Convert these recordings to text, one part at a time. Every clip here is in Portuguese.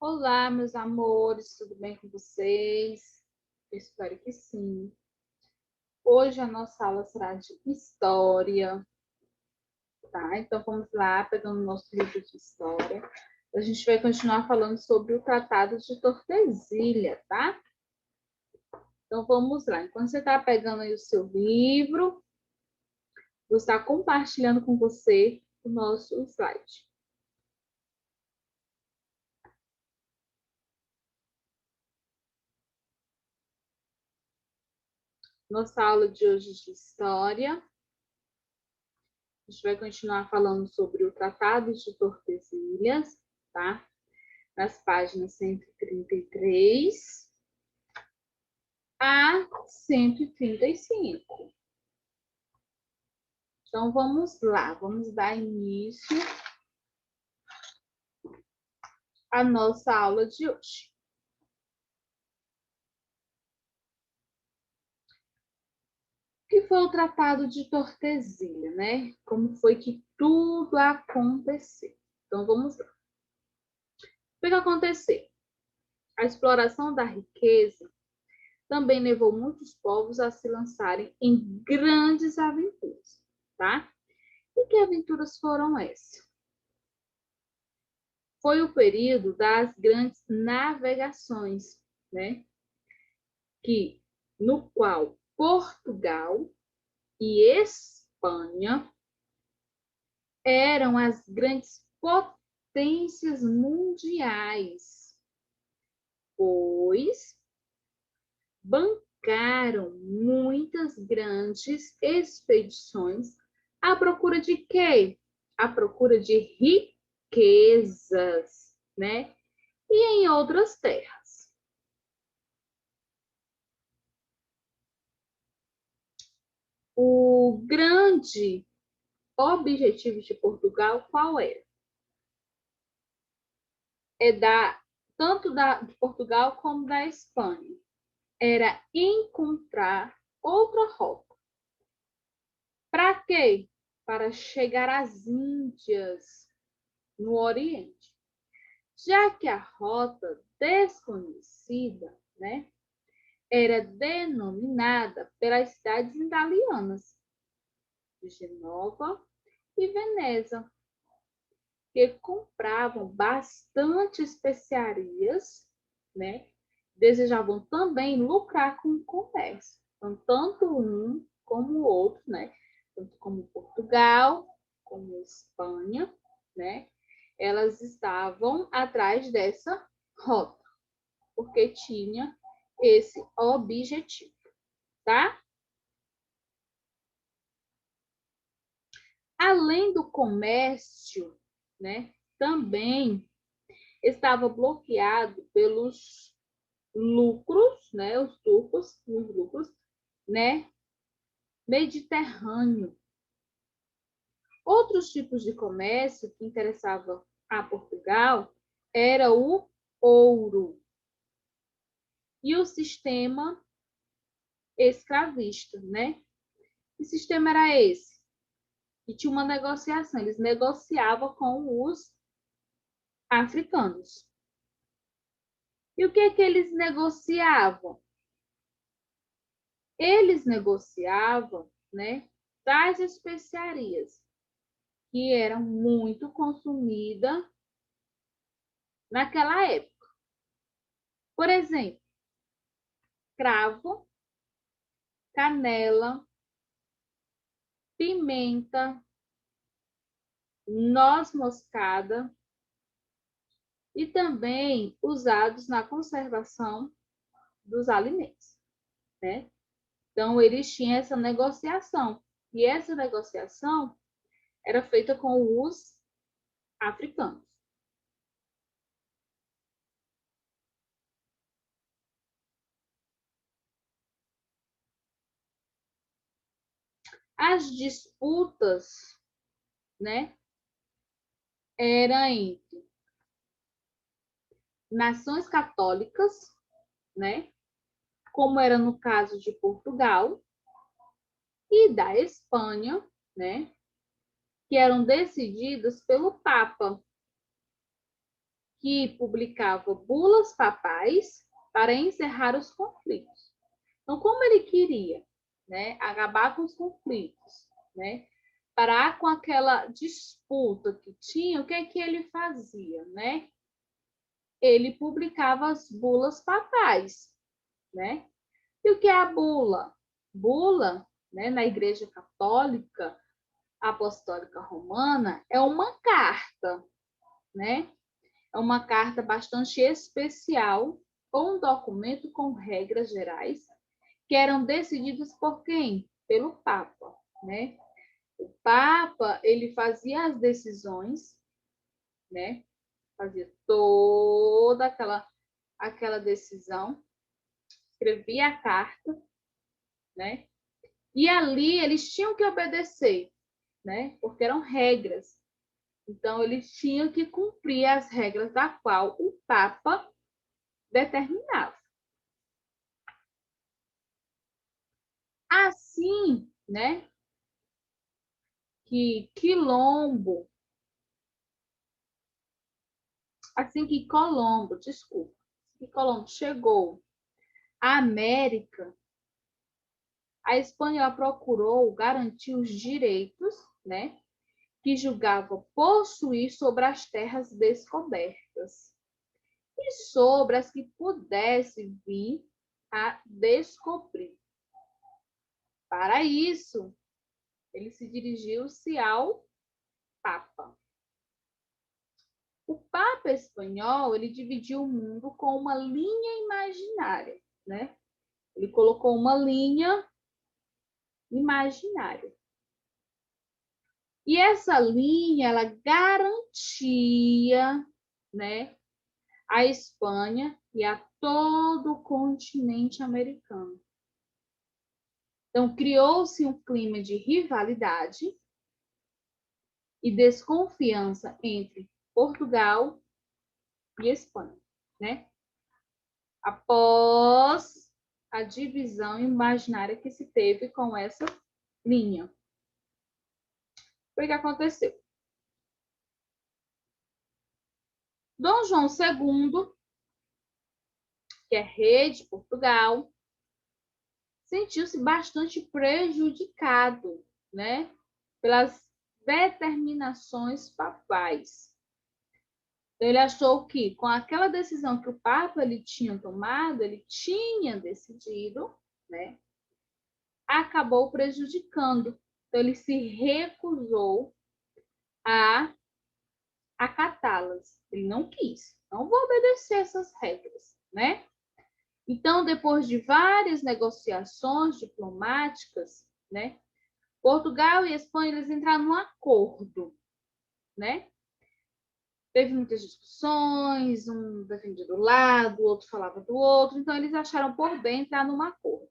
Olá, meus amores, tudo bem com vocês? Eu espero que sim. Hoje a nossa aula será de história, tá? Então vamos lá, pegando o nosso livro de história. A gente vai continuar falando sobre o Tratado de Tordesilhas, tá? Então vamos lá. Enquanto você está pegando aí o seu livro, vou estar compartilhando com você o nosso slide. Nossa aula de hoje de história. A gente vai continuar falando sobre o Tratado de Tordesilhas, tá? Nas páginas 133 a 135. Então, vamos lá, vamos dar início à nossa aula de hoje. O que foi o Tratado de Tordesilhas, né? Como foi que tudo aconteceu? Então, vamos lá. O que aconteceu? A exploração da riqueza também levou muitos povos a se lançarem em grandes aventuras, tá? E que aventuras foram essas? Foi o período das grandes navegações, né? No qual Portugal e Espanha eram as grandes potências mundiais, pois bancaram muitas grandes expedições à procura de quê? À procura de riquezas, né? E em outras terras. O grande objetivo de Portugal qual é? É tanto de Portugal como da Espanha. Era encontrar outra rota. Para quê? Para chegar às Índias, no Oriente. Já que a rota desconhecida, né, era denominada pelas cidades italianas de Genova e Veneza, que compravam bastante especiarias, né? Desejavam também lucrar com o comércio. Então, tanto um como o outro, né? Tanto como Portugal, como Espanha, né? Elas estavam atrás dessa rota, porque tinha esse objetivo, tá? Além do comércio, né? Também estava bloqueado pelos lucros, né, os turcos, os lucros, né, mediterrâneo. Outros tipos de comércio que interessavam a Portugal era o ouro e o sistema escravista, né? Que sistema era esse? E tinha uma negociação, eles negociavam com os africanos. E o que eles negociavam? Eles negociavam, né, tais especiarias que eram muito consumidas naquela época. Por exemplo, cravo, canela, pimenta, noz moscada e também usados na conservação dos alimentos, né? Então, eles tinham essa negociação. E essa negociação era feita com os africanos. As disputas, né, eram entre nações católicas, né, como era no caso de Portugal e da Espanha, né, que eram decididas pelo Papa. que publicava bulas papais para encerrar os conflitos. Então, como ele queria, né, acabar com os conflitos, né, parar com aquela disputa que tinha, o que é que ele fazia, né? Ele publicava as bulas papais, né? E o que é a bula? Bula, né, na Igreja Católica Apostólica Romana, é uma carta, né? É uma carta bastante especial ou um documento com regras gerais que eram decididas por quem? Pelo Papa, né? O Papa, ele fazia as decisões, né? Fazia toda aquela decisão, escrevia a carta, né? E ali eles tinham que obedecer, né? Porque eram regras. Então eles tinham que cumprir as regras da qual o Papa determinava. Assim, né? Que Quilombo, assim que Colombo, desculpa, que Colombo chegou à América, a Espanha procurou garantir os direitos, né, que julgava possuir sobre as terras descobertas e sobre as que pudesse vir a descobrir. Para isso, ele se dirigiu-se ao Papa. O Papa espanhol, ele dividiu o mundo com uma linha imaginária, né? Ele colocou uma linha imaginária. E essa linha, ela garantia, né, a Espanha e a todo o continente americano. Então, criou-se um clima de rivalidade e desconfiança entre Portugal e Espanha, né? Após a divisão imaginária que se teve com essa linha. O que aconteceu? Dom João II, que é rei de Portugal, sentiu-se bastante prejudicado, né, pelas determinações papais. Então, ele achou que, com aquela decisão que o Papa ele tinha tomado, ele tinha decidido, né, acabou prejudicando. Então, ele se recusou a acatá-las. Ele não quis, não vou obedecer essas regras, né? Então, depois de várias negociações diplomáticas, né, Portugal e Espanha eles entraram num acordo, né? Teve muitas discussões, um defendia do lado, o outro falava do outro, então eles acharam por bem entrar num acordo.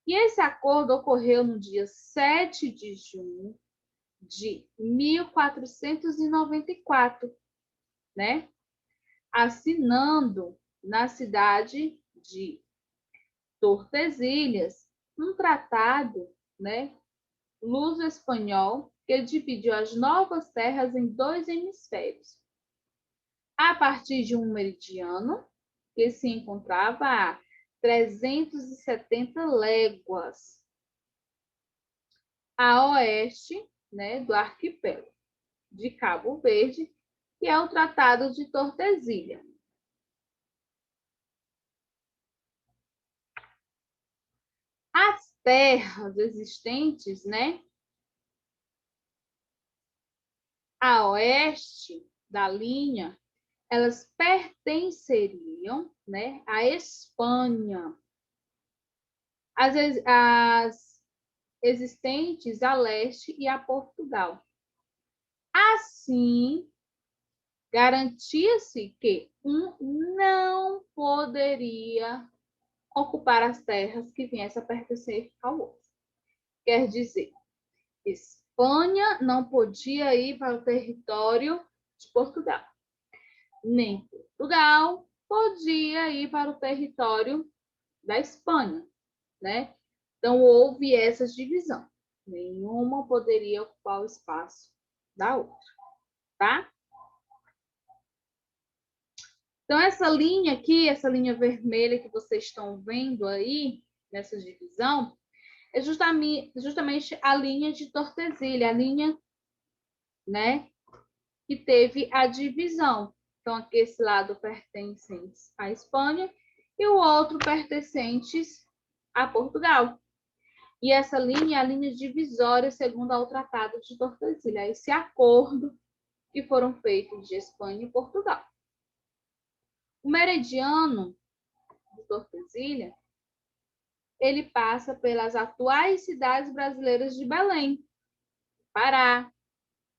E esse acordo ocorreu no dia 7 de junho de 1494, né? Assinando na cidade de Tordesilhas um tratado, né, luso-espanhol, que dividiu as novas terras em dois hemisférios, a partir de um meridiano que se encontrava a 370 léguas a oeste, né, do arquipélago de Cabo Verde, que é o Tratado de Tordesilhas. As terras existentes, né, a oeste da linha, elas pertenceriam, né, à Espanha. As existentes a leste e a Portugal. Assim, garantia-se que um não poderia ocupar as terras que viessem a pertencer ao outro. Quer dizer, Espanha não podia ir para o território de Portugal, nem Portugal podia ir para o território da Espanha, né? Então houve essa divisão. Nenhuma poderia ocupar o espaço da outra, tá? Então, essa linha aqui, essa linha vermelha que vocês estão vendo aí, nessa divisão, é justamente a linha de Tordesilhas, a linha, né, que teve a divisão. Então, aqui esse lado pertencentes à Espanha e o outro pertencentes a Portugal. E essa linha é a linha divisória segundo ao Tratado de Tordesilhas, esse acordo que foram feitos de Espanha e Portugal. O meridiano de Tordesilhas, ele passa pelas atuais cidades brasileiras de Belém, Pará,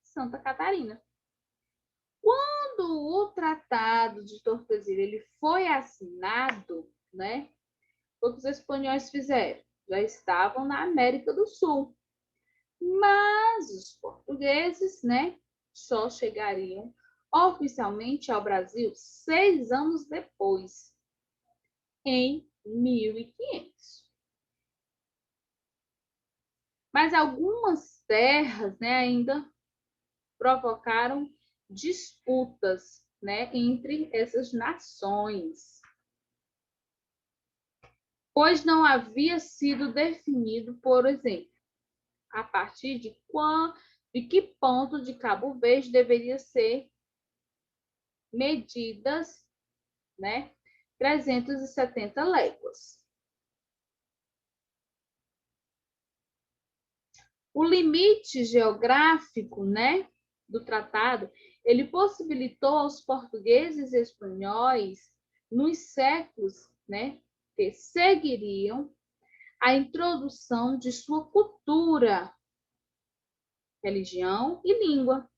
Santa Catarina. Quando o Tratado de Tordesilhas ele foi assinado, né? O que os espanhóis fizeram? Já estavam na América do Sul. Mas os portugueses, né, só chegariam oficialmente ao Brasil 6 anos depois, em 1500. Mas algumas terras, né, ainda provocaram disputas, né, entre essas nações, pois não havia sido definido, por exemplo, a partir de que ponto de Cabo Verde deveria ser medidas, né, 370 léguas. O limite geográfico, né, do tratado, ele possibilitou aos portugueses e espanhóis, nos séculos, né, que seguiriam, a introdução de sua cultura, religião e língua,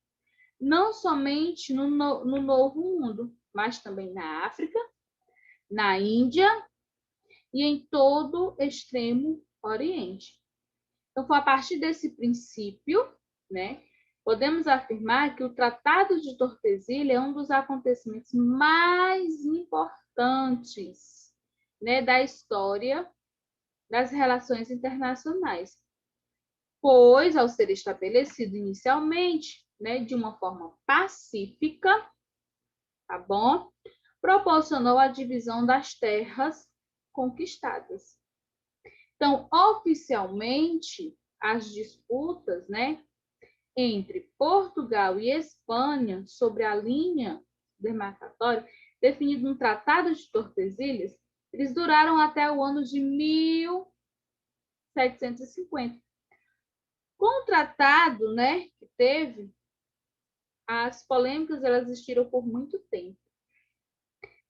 não somente no Novo Mundo, mas também na África, na Índia e em todo o extremo Oriente. Então, foi a partir desse princípio, né, podemos afirmar que o Tratado de Tordesilhas é um dos acontecimentos mais importantes, né, da história das relações internacionais, pois, ao ser estabelecido inicialmente, né, de uma forma pacífica, tá bom? Proporcionou a divisão das terras conquistadas. Então, oficialmente, as disputas, né, entre Portugal e Espanha sobre a linha demarcatória, definida no Tratado de Tordesilhas, eles duraram até o ano de 1750. Com o tratado, né, que teve, as polêmicas elas existiram por muito tempo.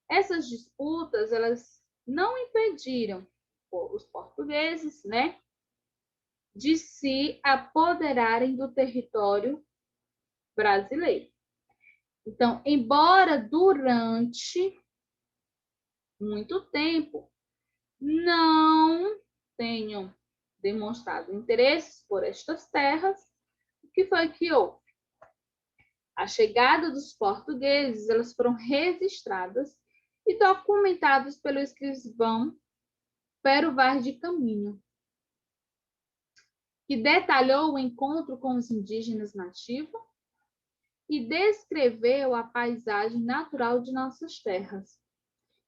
Essas disputas, elas não impediram os portugueses, né, de se apoderarem do território brasileiro. Então, embora durante muito tempo não tenham demonstrado interesses por estas terras, o que foi que houve? A chegada dos portugueses, elas foram registradas e documentadas pelo escrivão Pero Vaz de Caminha, que detalhou o encontro com os indígenas nativos e descreveu a paisagem natural de nossas terras.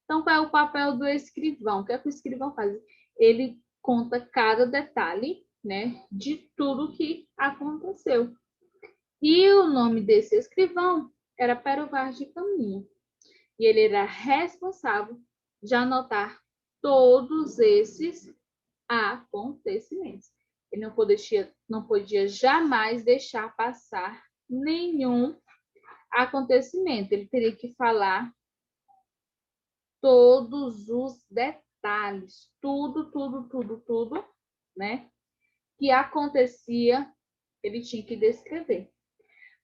Então, qual é o papel do escrivão? O que é que o escrivão faz? Ele conta cada detalhe, né, de tudo que aconteceu. E o nome desse escrivão era Pero Vaz de Caminha. E ele era responsável de anotar todos esses acontecimentos. Ele não podia jamais deixar passar nenhum acontecimento. Ele teria que falar todos os detalhes, tudo, né? Que acontecia, ele tinha que descrever.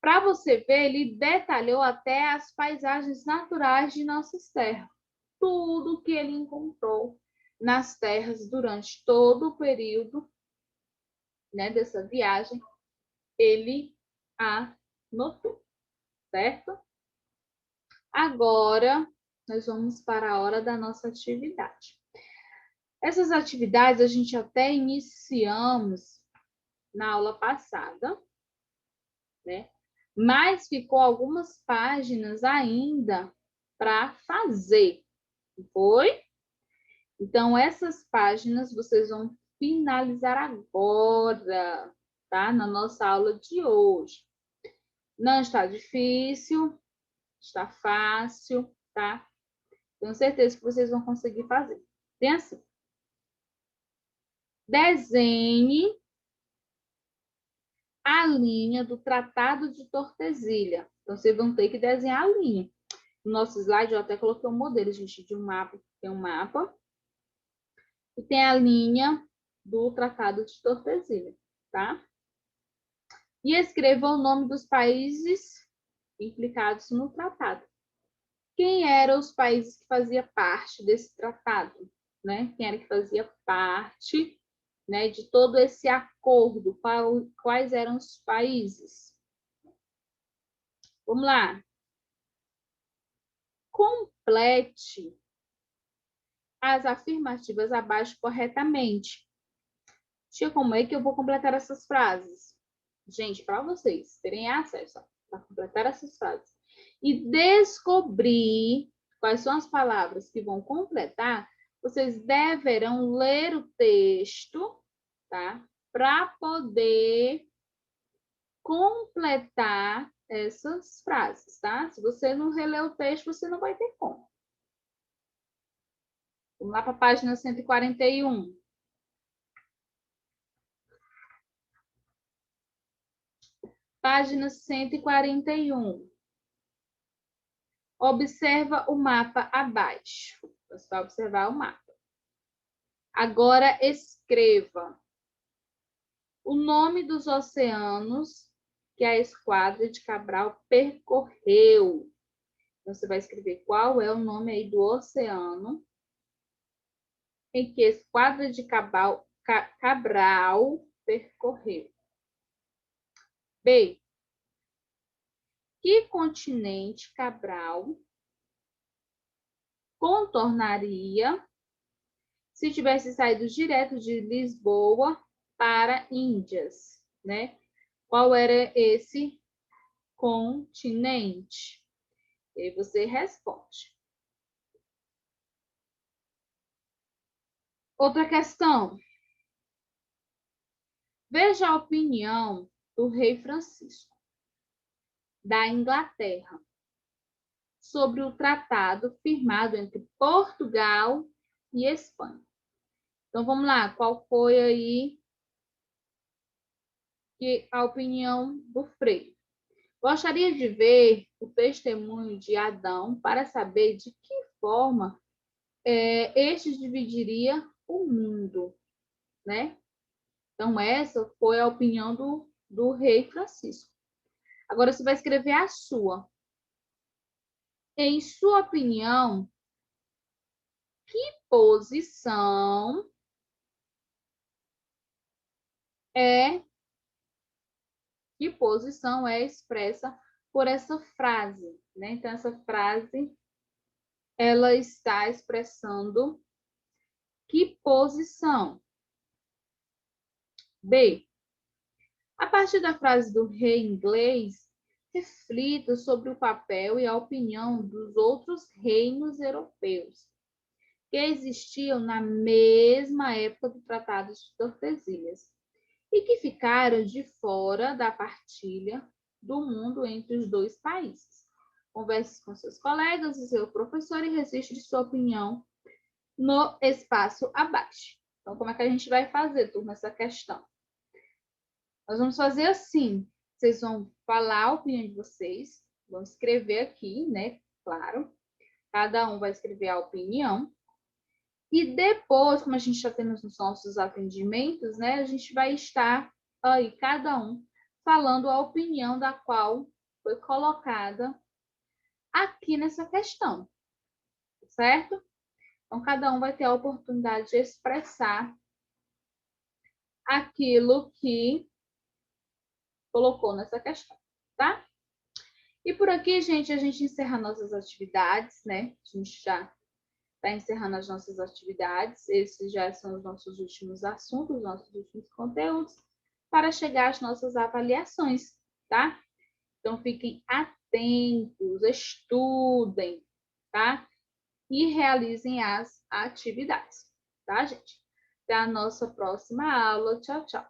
Para você ver, ele detalhou até as paisagens naturais de nossas terras. Tudo que ele encontrou nas terras durante todo o período, né, dessa viagem, ele anotou, certo? Agora, nós vamos para a hora da nossa atividade. Essas atividades a gente até iniciamos na aula passada, né? Mas ficou algumas páginas ainda para fazer. Foi? Então, essas páginas vocês vão finalizar agora, tá? Na nossa aula de hoje. Não está difícil, está fácil, tá? Tenho certeza que vocês vão conseguir fazer. Tem assim. Desenhe a linha do Tratado de Tordesilhas. Então, vocês vão ter que desenhar a linha. No nosso slide, eu até coloquei um modelo, gente, de um mapa. Tem um mapa. E tem a linha do Tratado de Tordesilhas, tá? E escreva o nome dos países implicados no tratado. Quem eram os países que faziam parte desse tratado, né? Quem era que fazia parte, né, de todo esse acordo? Quais eram os países? Vamos lá. Complete as afirmativas abaixo corretamente. Tia, como é que eu vou completar essas frases? Gente, para vocês terem acesso a completar essas frases e descobrir quais são as palavras que vão completar, vocês deverão ler o texto, tá? Para poder completar essas frases, tá? Se você não reler o texto, você não vai ter como. Vamos lá para a página 141. Página 141. Observa o mapa abaixo. Você vai observar o mapa. Agora escreva o nome dos oceanos que a esquadra de Cabral percorreu. Então, você vai escrever qual é o nome aí do oceano em que a esquadra de Cabral percorreu. B. Que continente Cabral contornaria se tivesse saído direto de Lisboa para Índias, né? Qual era esse continente? E aí você responde. Outra questão. Veja a opinião do rei Francisco da Inglaterra sobre o tratado firmado entre Portugal e Espanha. Então, vamos lá. Qual foi aí a opinião do Frei? Gostaria de ver o testemunho de Adão para saber de que forma este dividiria o mundo, né? Então, essa foi a opinião do rei Francisco. Agora, você vai escrever a sua. Em sua opinião, que posição é expressa por essa frase, né? Então, essa frase, ela está expressando que posição? B. A partir da frase do rei inglês, reflita sobre o papel e a opinião dos outros reinos europeus que existiam na mesma época do Tratado de Tordesilhas e que ficaram de fora da partilha do mundo entre os dois países. Converse com seus colegas e seu professor e registre sua opinião no espaço abaixo. Então, como é que a gente vai fazer, turma, essa questão? Nós vamos fazer assim. Vocês vão falar a opinião de vocês, vão escrever aqui, né? Claro. Cada um vai escrever a opinião. E depois, como a gente está tendo os nossos atendimentos, né? A gente vai estar aí, cada um, falando a opinião da qual foi colocada aqui nessa questão. Certo? Então, cada um vai ter a oportunidade de expressar aquilo que colocou nessa questão, tá? E por aqui, gente, a gente encerra nossas atividades, né? A gente já está encerrando as nossas atividades. Esses já são os nossos últimos assuntos, os nossos últimos conteúdos, para chegar às nossas avaliações, tá? Então, fiquem atentos, estudem, tá? E realizem as atividades, tá, gente? Até a nossa próxima aula. Tchau, tchau.